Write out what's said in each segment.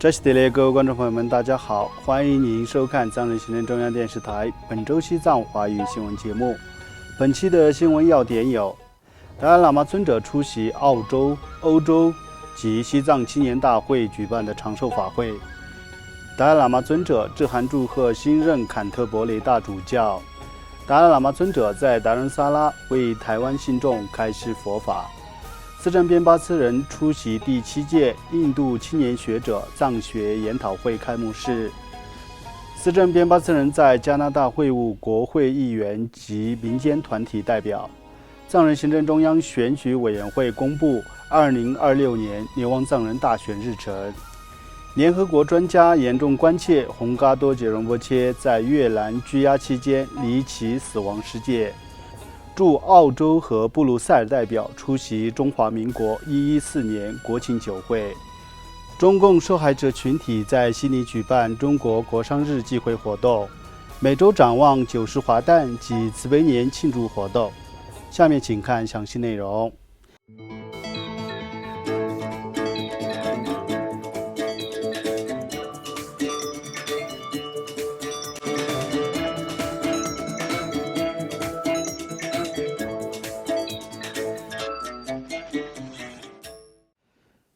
扎西德勒各位观众朋友们，大家好，欢迎您收看藏人行政中央电视台本周西藏华语新闻节目。本期的新闻要点有：达赖喇嘛尊者出席澳洲、欧洲及西藏青年大会举办的长寿法会；达赖喇嘛尊者致函祝贺新任坎特伯雷大主教；达赖喇嘛尊者在达仁萨拉为台湾信众开示佛法。斯政边巴斯人出席第7届印度青年学者藏学研讨会开幕式。斯政边巴斯人在加拿大会晤国会议员及民间团体代表。藏人行政中央选举委员会公布2026年流亡藏人大选日程。联合国专家严重关切洪嘎多杰荣波切在越南拘押期间离奇死亡事件。驻澳洲和布鲁塞尔代表出席中华民国114年国庆酒会。中共受害者群体在悉尼举办中国国殇日祭会活动。每周展望90华诞及慈悲年庆祝活动。下面请看详细内容。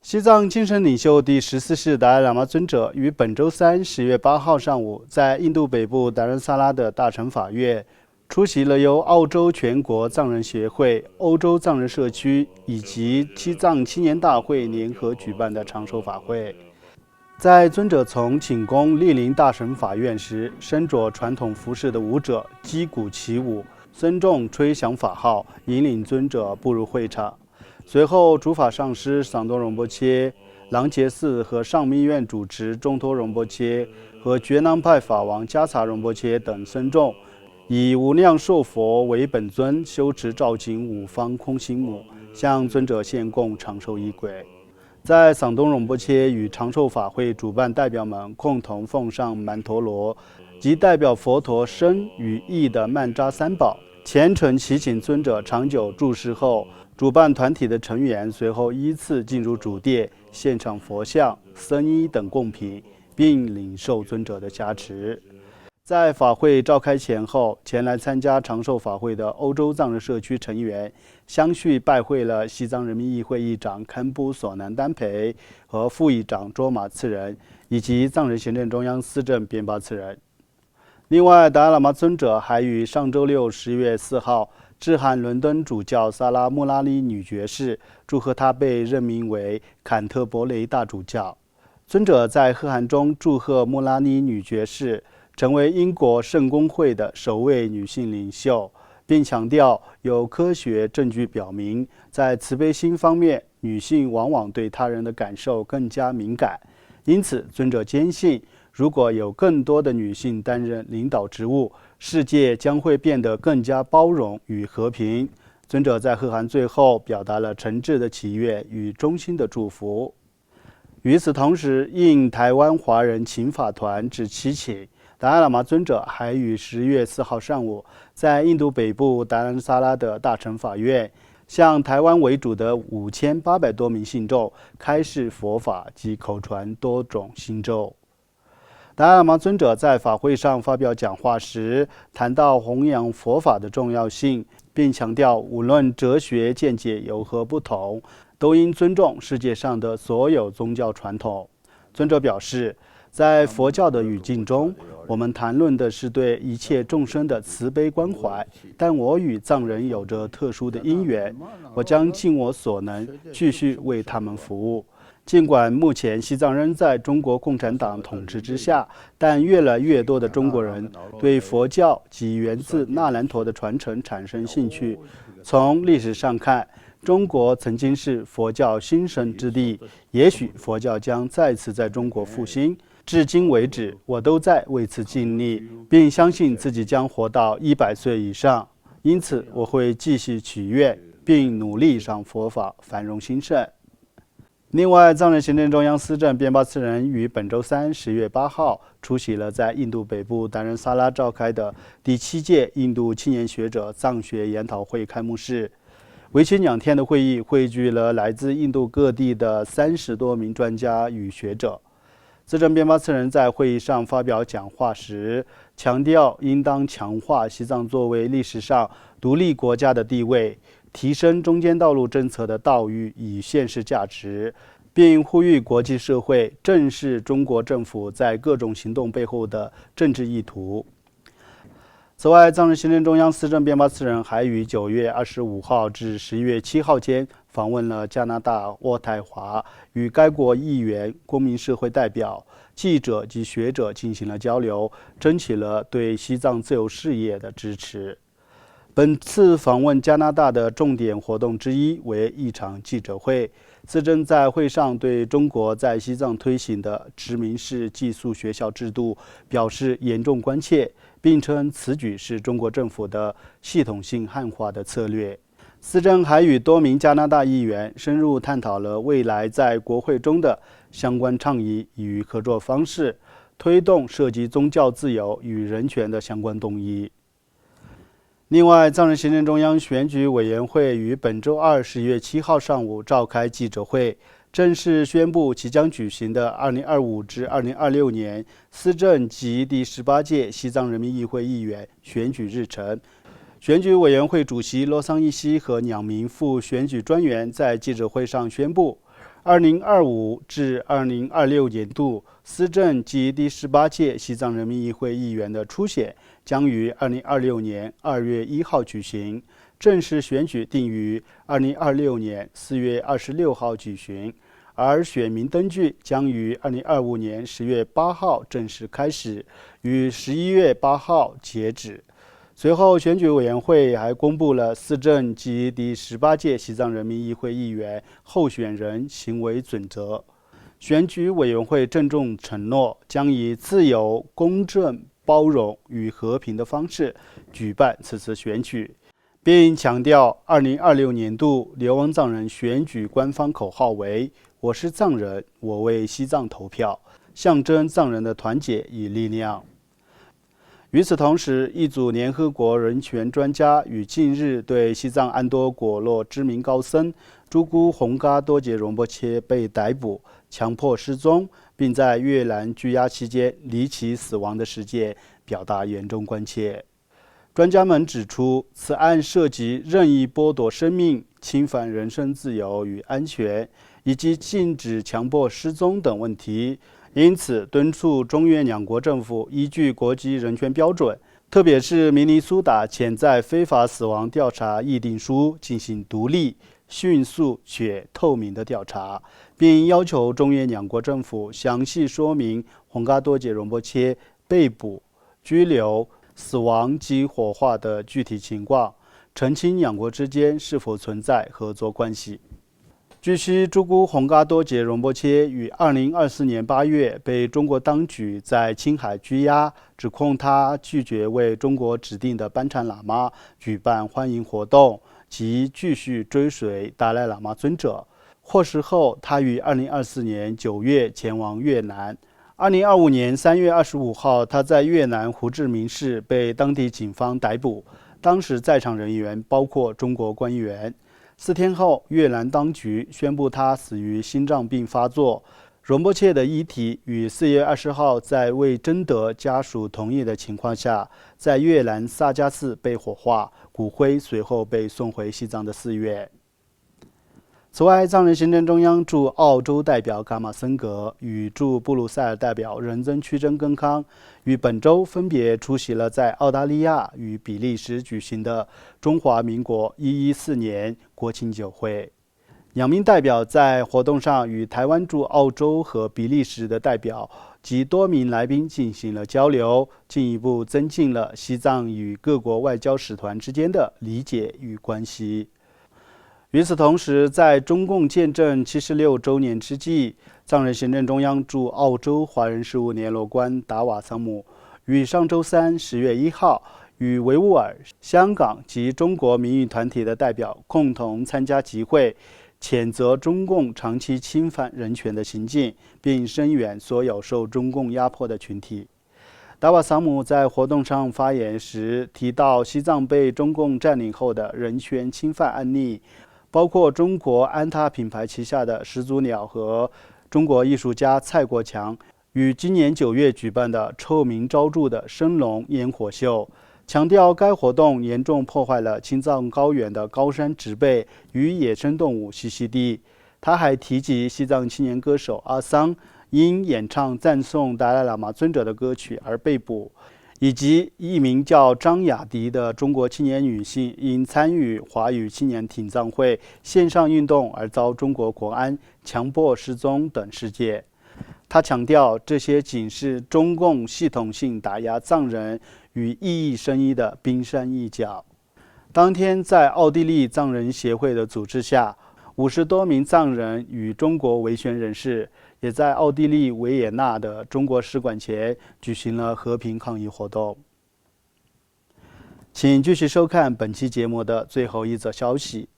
西藏精神领袖第14世达赖喇嘛尊者于本周三10月8号上午，在印度北部达仁萨拉的大乘法院出席了由澳洲全国藏人协会、欧洲藏人社区以及西藏青年大会联合举办的长寿法会。在尊者从寝宫莅临大乘法院时，身着传统服饰的舞者击鼓起舞，僧众吹响法号，引领尊者步入会场。随后，主法上师桑多荣波切、琅杰寺和上密院主持中托荣波切和觉囊派法王加查荣波切等僧众，以无量寿佛为本尊，修持照景五方空心母，向尊者献供长寿仪轨。在桑东荣波切与长寿法会主办代表们共同奉上曼陀罗及代表佛陀身与意的曼扎三宝，虔诚祈请尊者长久住世后，主办团体的成员随后依次进入主殿，献上佛像、僧衣等贡品，并领受尊者的加持。在法会召开前后，前来参加长寿法会的欧洲藏人社区成员相续拜会了西藏人民议会议长堪布索南丹培和副议长卓玛次仁，以及藏人行政中央司政边巴次仁。另外，达赖喇嘛尊者还于上周六10月4号致函伦敦主教萨拉穆拉里女爵士，祝贺她被任命为坎特伯雷大主教。尊者在贺函中祝贺穆拉里女爵士成为英国圣公会的首位女性领袖，并强调有科学证据表明，在慈悲心方面，女性往往对他人的感受更加敏感。因此，尊者坚信，如果有更多的女性担任领导职务，世界将会变得更加包容与和平。尊者在贺函最后表达了诚挚的祈愿与衷心的祝福。与此同时，应台湾华人请法团之祈请，达赖喇嘛尊者还于10月4号上午，在印度北部达仁萨拉的大乘法院，向台湾为主的5800多名信众开示佛法及口传多种心咒。达赖喇嘛尊者在法会上发表讲话时，谈到弘扬佛法的重要性，并强调无论哲学见解有何不同，都应尊重世界上的所有宗教传统。尊者表示，在佛教的语境中，我们谈论的是对一切众生的慈悲关怀，但我与藏人有着特殊的因缘，我将尽我所能继续为他们服务。尽管目前西藏仍在中国共产党统治之下，但越来越多的中国人对佛教及源自那兰陀的传承产生兴趣。从历史上看，中国曾经是佛教兴盛之地，也许佛教将再次在中国复兴。至今为止，我都在为此尽力，并相信自己将活到100岁以上。因此，我会继续许愿，并努力让佛法繁荣兴盛。另外，藏人行政中央司政边巴次仁于本周三10月8号出席了在印度北部达仁萨拉召开的第7届印度青年学者藏学研讨会开幕式。为期2天的会议汇聚了来自印度各地的30多名专家与学者。资政辩发次人在会议上发表讲话时，强调应当强化西藏作为历史上独立国家的地位，提升中间道路政策的道义与现实价值，并呼吁国际社会正视中国政府在各种行动背后的政治意图。此外，藏人行政中央资政辩发次人还于9月25号至11月7号间访问了加拿大渥太华，与该国议员、公民社会代表、记者及学者进行了交流，争取了对西藏自由事业的支持。本次访问加拿大的重点活动之一为一场记者会。资政在会上对中国在西藏推行的殖民式寄宿学校制度表示严重关切，并称此举是中国政府的系统性汉化的策略。资政还与多名加拿大议员深入探讨了未来在国会中的相关倡议与合作方式，推动涉及宗教自由与人权的相关动议。另外，藏人行政中央选举委员会于本周二11月7号上午召开记者会，正式宣布即将举行的2025至2026年司政及第18届西藏人民议会议员选举日程。选举委员会主席洛桑依西和2名副选举专员在记者会上宣布，2025至2026年度司政及第18届西藏人民议会议员的初选将于2026年2月1号举行，正式选举定于2026年4月26号举行，而选民登记将于2025年10月8号正式开始，于11月8号截止。随后，选举委员会还公布了司政及第18届西藏人民议会议员候选人行为准则。选举委员会郑重承诺，将以自由、公正、包容与和平的方式举办此次选举，并强调2026年度流亡藏人选举官方口号为“我是藏人，我为西藏投票”，象征藏人的团结与力量。与此同时，一组联合国人权专家于近日对西藏安多果洛知名高僧珠姑洪嘎多杰荣波切被逮捕、强迫失踪，并在越南拘押期间离奇死亡的事件表达严重关切。专家们指出，此案涉及任意剥夺生命、侵犯人身自由与安全，以及禁止强迫失踪等问题。因此，敦促中越两国政府依据国际人权标准，特别是明尼苏达潜在非法死亡调查议定书，进行独立、迅速且透明的调查，并要求中越两国政府详细说明洪嘎多杰荣波切被捕、拘留、死亡及火化的具体情况，澄清两国之间是否存在合作关系。据悉，珠姑洪嘎多杰荣波切于2024年8月被中国当局在青海拘押，指控他拒绝为中国指定的班禅喇嘛举办欢迎活动及继续追随达赖喇嘛尊者。获释后，他于2024年9月前往越南。2025年3月25号，他在越南胡志明市被当地警方逮捕，当时在场人员包括中国官员。4天后，越南当局宣布他死于心脏病发作。荣波切的遗体于4月20号在未征得家属同意的情况下，在越南萨迦寺被火化，骨灰随后被送回西藏的寺院。此外，藏人行政中央驻澳洲代表噶玛森格与驻布鲁塞尔代表仁增屈真根康于本周分别出席了在澳大利亚与比利时举行的中华民国114年国庆酒会。2名代表在活动上与台湾驻澳洲和比利时的代表及多名来宾进行了交流，进一步增进了西藏与各国外交使团之间的理解与关系。与此同时，在中共建政76周年之际，藏人行政中央驻澳洲华人事务联络官达瓦桑姆于上周三10月1号与维吾尔、香港及中国民运团体的代表共同参加集会，谴责中共长期侵犯人权的行径，并声援所有受中共压迫的群体。达瓦桑姆在活动上发言时提到，西藏被中共占领后的人权侵犯案例，包括中国安踏品牌旗下的始祖鸟和中国艺术家蔡国强于今年9月举办的臭名昭著的升龙烟火秀，强调该活动严重破坏了青藏高原的高山植被与野生动物栖息地。他还提及西藏青年歌手阿桑因演唱赞颂达赖喇嘛尊者的歌曲而被捕，以及一名叫张雅迪的中国青年女性因参与华语青年挺藏会线上运动而遭中国国安强迫失踪等事件。他强调，这些仅是中共系统性打压藏人与异议声音的冰山一角。当天，在奥地利藏人协会的组织下，50多名藏人与中国维权人士也在奥地利维也纳的中国使馆前举行了和平抗议活动。请继续收看本期节目的最后一则消息。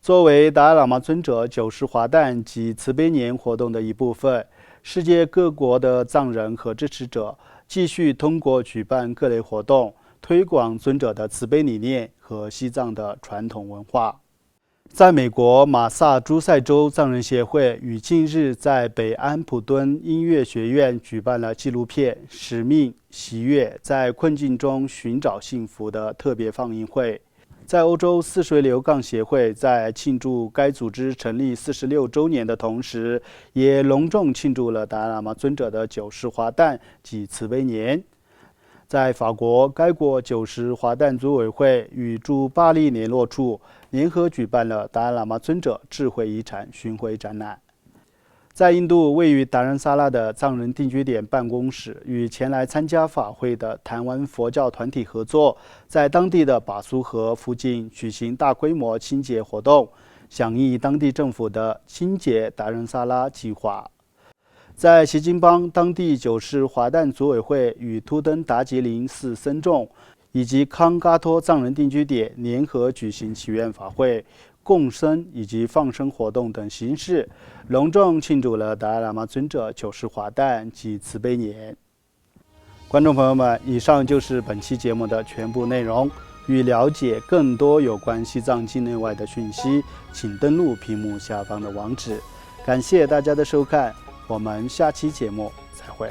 作为达赖喇嘛尊者9世华诞及慈悲年活动的一部分，世界各国的藏人和支持者继续通过举办各类活动，推广尊者的慈悲理念和西藏的传统文化。在美国马萨诸塞州藏人协会于近日在北安普敦音乐学院举办了纪录片《使命喜悦：在困境中寻找幸福》的特别放映会。在欧洲似水流杠协会在庆祝该组织成立46周年的同时，也隆重庆祝了达赖喇嘛尊者的9世华诞及慈悲年。在法国，该国9世华诞组委会与驻巴黎联络处联合举办了达赖喇嘛尊者智慧遗产巡回展览。在印度，位于达仁萨拉的藏人定居点办公室与前来参加法会的台湾佛教团体合作，在当地的把苏河附近举行大规模清洁活动，响应当地政府的清洁达仁萨拉计划。在锡金邦，当地9世华诞组委会与图登达吉林寺僧众以及康嘎托藏人定居点联合举行祈愿法会、共生以及放生活动等形式，隆重庆祝了达赖喇嘛尊者9世华诞及慈悲年。观众朋友们，以上就是本期节目的全部内容。欲了解更多有关西藏境内外的讯息，请登录屏幕下方的网址。感谢大家的收看，我们下期节目再会。